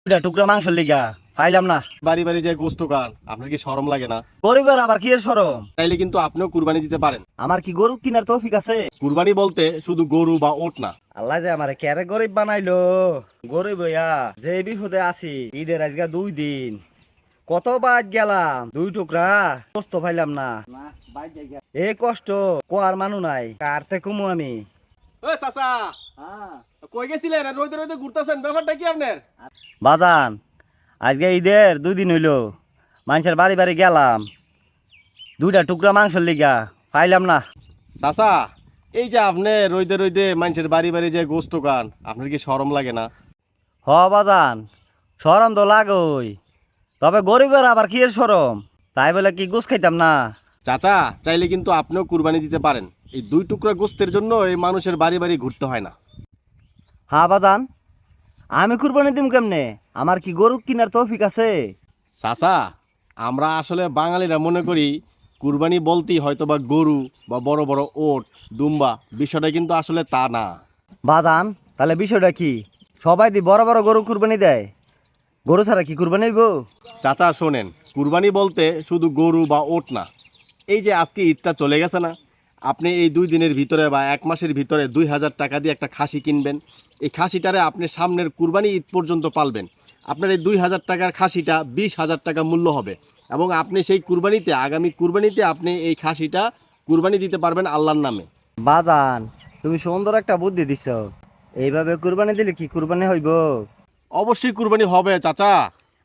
টুকরা মাংস লিগা পাইলাম না। বাড়ি বাড়ি যে গোস্ত খান, আপনার কি শরম লাগে না? গরিবের আবার কি এর সরম? তাইলে কিন্তু আপনিও কুরবানি দিতে পারেন। আমার কি গরু কিনার তৌফিক আছে? কুরবানি বলতে শুধু গরু বা ওট না। আল্লাহ যে আমারে কেরে গরিব বানাইলো। গরিব হইয়া যে বিপদে আছি, ঈদের আজকে 2 দিন কত বাদ গেলাম, 2 টুকরা কষ্ট পাইলাম না। এই কষ্ট কোয়ার মানু নাই, কারতে কমু আমি। ওই চাচা, কই গেছিলেন? রইতে রইতে ঘুরতেছেন, ব্যাপারটা কি আপনার? বাজান আজকে ঈদের 2 দিন হইলো, মানুষের বাড়ি বাড়ি গেলাম, 2টা টুকরা মাংস লিগা পাইলাম না। চাচা, এই যে আপনি রইতে রইতে মানুষের বাড়ি বাড়ি যে গোস্ত খান, আপনার কি শরম লাগে না? হ বাজান, সরম তো লাগই, তবে গরিবের আবার কি এর সরম? তাই বলে কি গোস খাইতাম না? চাচা, চাইলে কিন্তু আপনিও কুরবানি দিতে পারেন। এই 2 টুকরা গোস্তের জন্য এই মানুষের বাড়ি বাড়ি ঘুরতে হয় না। হ্যাঁ বাজান, আমি কুরবানি দিম কেমনে? আমার কি গরু কিনার তৌফিক আছে? চাচা, আমরা আসলে বাঙালিরা মনে করি কুরবানি বলতেই হয়তো বা গরু বা বড় বড় ওট, দুম্বা, বিষয়টা কিন্তু আসলে তা না। বাজান তাহলে বিষয়টা কি? সবাই দি বড় বড় গরু কুরবানি দেয়, গরু ছাড়া কি কুরবানি হইব? চাচা শোনেন, কুরবানি বলতে শুধু গরু বা ওট না। এই যে আজকে ঈদটা চলে গেছে না, আপনি এই 2 দিনের ভিতরে বা 1 মাসের ভিতরে 2000 টাকা দিয়ে একটা খাসি কিনবেন। এই খাসিটারে আপনি সামনের কুরবানি ঈদ পর্যন্ত পালবেন। আপনার এই 2000 টাকার খাসিটা 20,000 টাকা মূল্য হবে, এবং আপনি সেই কুরবানিতে, আগামী কুরবানিতে আপনি এই খাসিটা কুরবানি দিতে পারবেন আল্লাহর নামে। বাজান তুমি সুন্দর একটা বুদ্ধি দিছ, এইভাবে কুরবানি দিলে কি কুরবানি হইব? অবশ্যই কুরবানি হবে চাচা।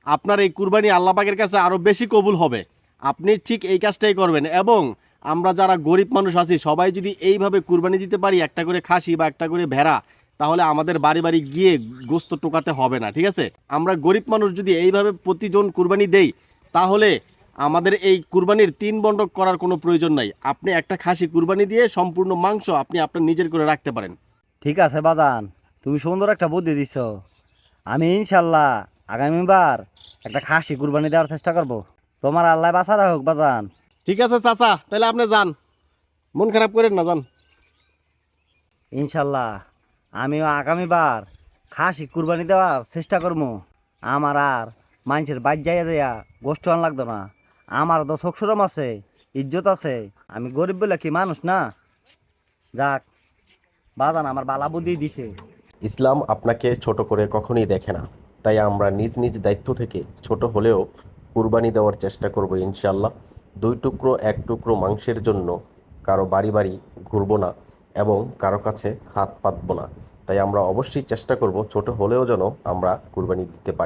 আপনার এই কুরবানি আল্লাহ পাকের কাছে আরো বেশি কবুল হবে। আপনি ঠিক এই কাজটাই করবেন, এবং আমরা যারা গরিব মানুষ আছি সবাই যদি এইভাবে কুরবানি দিতে পারি, একটা করে খাসি বা একটা করে ভেড়া, তাহলে আমাদের বাড়ি বাড়ি গিয়ে গোস্ত টোকাতে হবে না। ঠিক আছে? আমরা গরিব মানুষ যদি এইভাবে প্রতিজন কুরবানি দেই, তাহলে আমাদের এই কুরবানির 3 বন্টক করার কোনো প্রয়োজন নাই। আপনি একটা খাসি কুরবানি দিয়ে সম্পূর্ণ মাংস আপনি আপনার নিজের করে রাখতে পারেন। ঠিক আছে বাজান, তুমি সুন্দর একটা বুদ্ধি দিছ। আমি ইনশাল্লাহ আগামীবার একটা খাসি কুরবানি দেওয়ার চেষ্টা করব। তোমার আল্লাহ বাঁচা রাখুক বাজান। ঠিক আছে চাচা, তাহলে আপনি যান, মন খারাপ করেন না, যান। ইনশাল্লাহ আমিও আগামীবার খাসি কুরবানি দেওয়ার চেষ্টা করবো। আমার আর মানুষের বাইর যাইয়া যাইয়া গোষ্ঠ আন লাগতো না। আমার তো চোখসরম আছে, ইজ্জত আছে, আমি গরিব বলে কি মানুষ না? যাক, বাজান আমার বালা বুদ্ধি দিছে। ইসলাম আপনাকে ছোট করে কখনোই দেখে না। তাই আমরা নিজ নিজ দায়িত্ব থেকে ছোট হলেও কুরবানি দেওয়ার চেষ্টা করব ইনশাল্লাহ। 2 টুকরো 1 টুকরো মাংসের জন্য কারো বাড়ি বাড়ি ঘুরবো না, এবং কারো কাছে হাত পাতবো না। তাই আমরা অবশ্যই চেষ্টা করব ছোট হলেও যেন আমরা কুরবানি দিতে পারি।